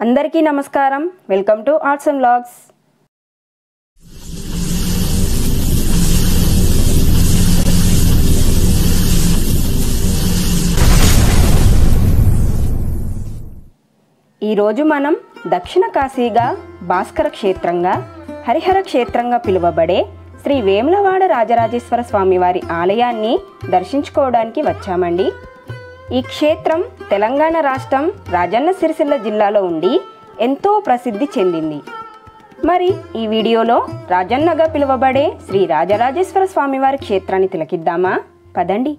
అందరికీ నమస్కారం. Welcome to arts and vlogs. ఈరోజు మనం దక్షిణ కాశీగా, భాస్కర క్షేత్రంగా, హరిహర క్షేత్రంగా పిలువబడే శ్రీ వేములవాడ రాజరాజేశ్వర స్వామివారి ఆలయాన్ని దర్శించుకోవడానికి వచ్చామండి. ఈ క్షేత్రం తెలంగాణ రాష్ట్రం రాజన్న సిరిసిల్ల జిల్లాలో ఉండి ఎంతో ప్రసిద్ధి చెందింది. మరి ఈ వీడియోలో రాజన్నగా పిలువబడే శ్రీ రాజరాజేశ్వర స్వామివారి క్షేత్రాన్ని తిలకిద్దామా? పదండి.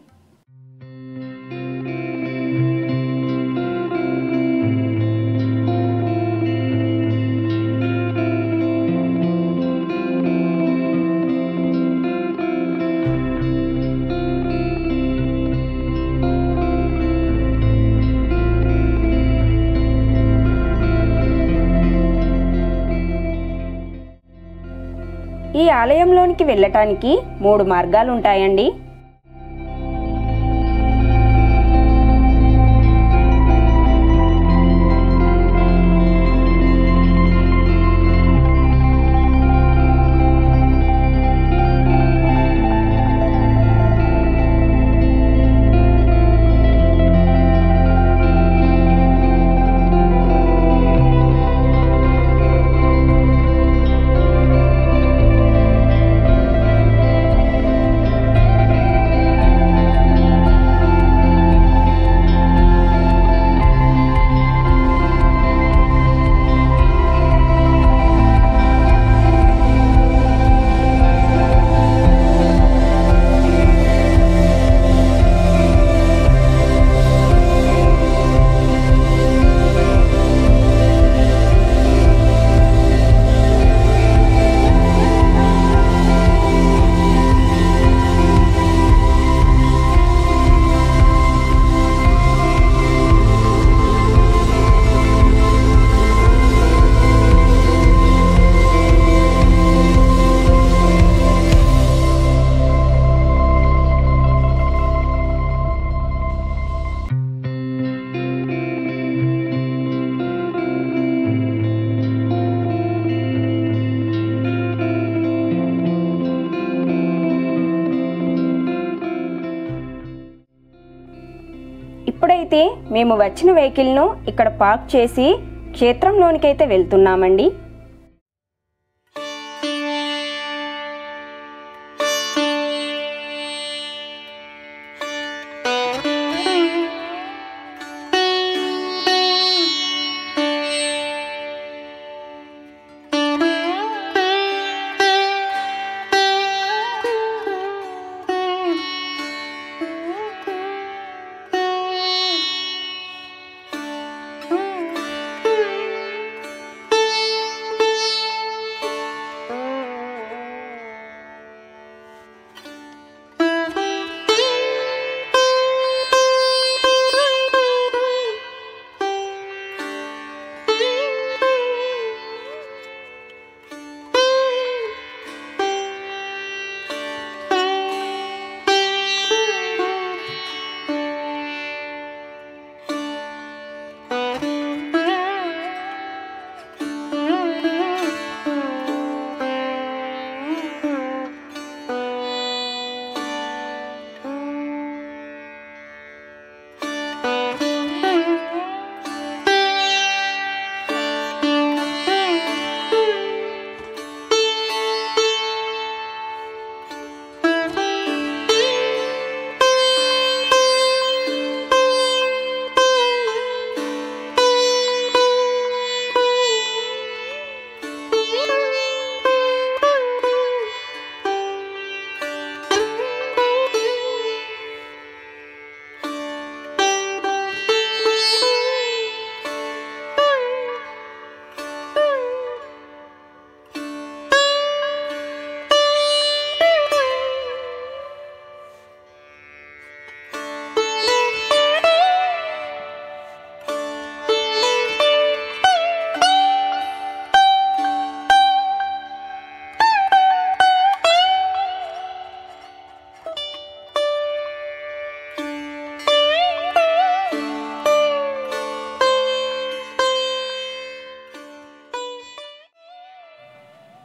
ఈ ఆలయంలోనికి వెళ్ళటానికి 3 మార్గాలు ఉంటాయండి. ఇప్పుడైతే మేము వచ్చిన వెహికల్ను ఇక్కడ పార్క్ చేసి క్షేత్రంలోనికైతే వెళ్తున్నామండి.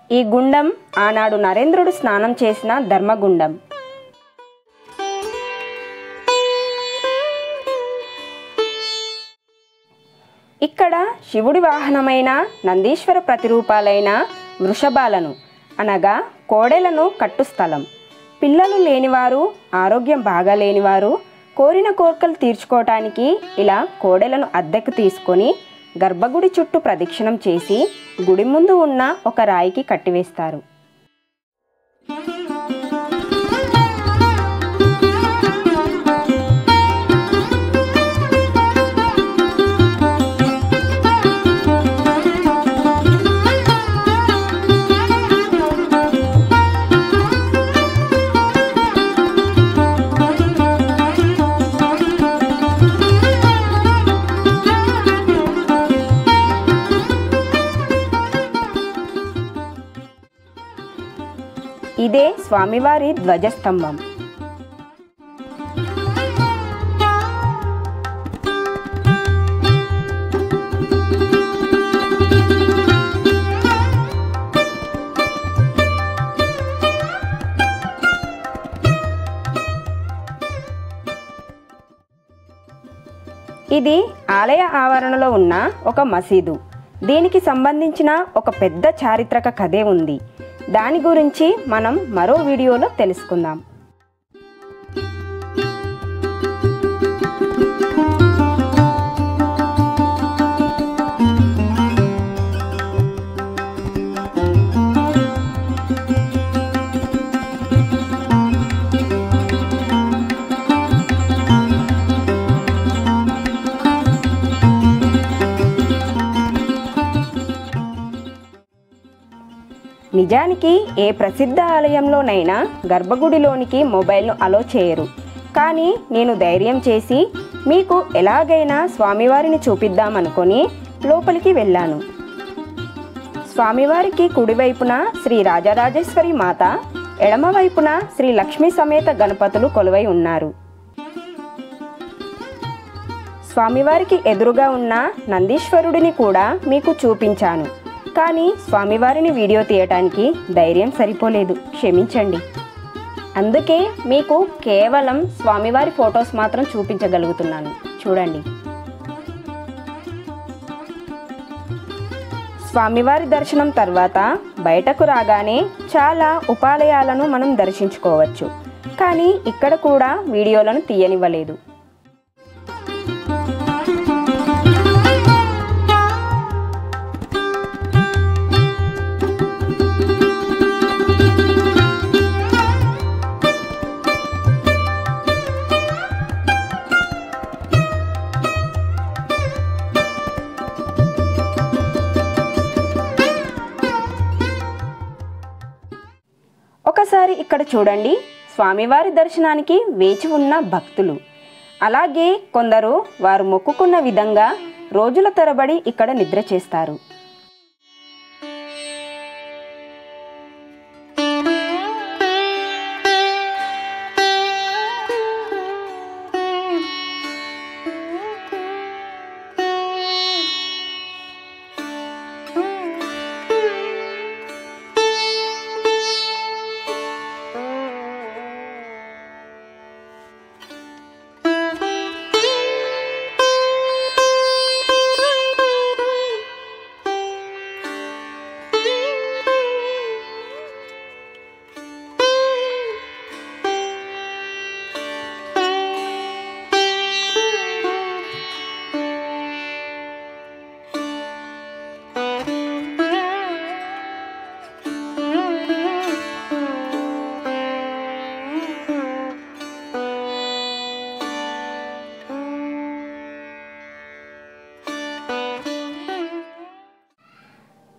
ఈ గుండం ఆనాడు నరేంద్రుడు స్నానం చేసిన ధర్మగుండం. ఇక్కడ శివుడి వాహనమైన నందీశ్వర ప్రతిరూపాలైన వృషభాలను అనగా కోడెలను కట్టు స్థలం. పిల్లలు లేనివారు, ఆరోగ్యం బాగాలేనివారు కోరిన కోరికలు తీర్చుకోవటానికి ఇలా కోడెలను అద్దెకు తీసుకొని గర్భగుడి చుట్టూ ప్రదక్షిణం చేసి గుడి ముందు ఉన్న ఒక రాయికి కట్టివేస్తారు. ఇదే స్వామివారి ధ్వజస్తంభం. ఇది ఆలయ ఆవరణలో ఉన్న ఒక మసీదు. దీనికి సంబంధించిన ఒక పెద్ద చారిత్రక కథే ఉంది. దాని గురించి మనం మరో వీడియోలో తెలుసుకుందాం. నిజానికి ఏ ప్రసిద్ధ ఆలయంలోనైనా గర్భగుడిలోనికి మొబైల్ను అలో చేయరు. కానీ నేను ధైర్యం చేసి మీకు ఎలాగైనా స్వామివారిని చూపిద్దామనుకొని లోపలికి వెళ్ళాను. స్వామివారికి కుడివైపున శ్రీ రాజరాజేశ్వరి మాత, ఎడమవైపున శ్రీ లక్ష్మీ సమేత గణపతులు కొలువై ఉన్నారు. స్వామివారికి ఎదురుగా ఉన్న నందీశ్వరుడిని కూడా మీకు చూపించాను. కానీ స్వామివారిని వీడియో తీయటానికి ధైర్యం సరిపోలేదు, క్షమించండి. అందుకే మీకు కేవలం స్వామివారి ఫొటోస్ మాత్రం చూపించగలుగుతున్నాను. చూడండి. స్వామివారి దర్శనం తర్వాత బయటకు రాగానే చాలా ఉపాలయాలను మనం దర్శించుకోవచ్చు. కానీ ఇక్కడ కూడా వీడియోలను తీయనివ్వలేదు. ఒకసారి ఇక్కడ చూడండి, స్వామివారి దర్శనానికి వేచి ఉన్న భక్తులు. అలాగే కొందరు వారు మొక్కుకున్న విధంగా రోజుల తరబడి ఇక్కడ నిద్ర చేస్తారు.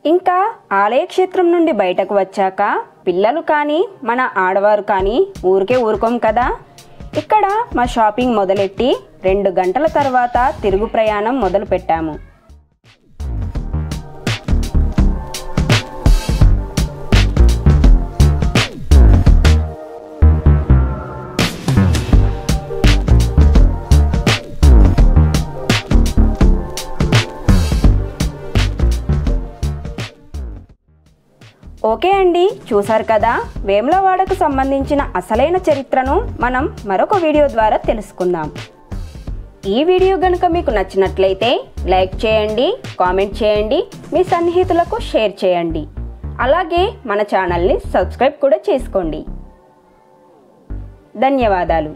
ఇంకా ఆలయ క్షేత్రం నుండి బయటకు వచ్చాక పిల్లలు కానీ మన ఆడవారు కానీ ఊరికే ఊరుకోం కదా. ఇక్కడ మా షాపింగ్ మొదలెట్టి 2 గంటల తర్వాత తిరుగు ప్రయాణం మొదలు పెట్టాము. ఓకే అండి, చూసారు కదా, వేములవాడకు సంబంధించిన అసలైన చరిత్రను మనం మరొక వీడియో ద్వారా తెలుసుకుందాం. ఈ వీడియో కనుక మీకు నచ్చినట్లయితే లైక్ చేయండి, కామెంట్ చేయండి, మీ సన్నిహితులకు షేర్ చేయండి. అలాగే మన ఛానల్ని సబ్స్క్రైబ్ కూడా చేసుకోండి. ధన్యవాదాలు.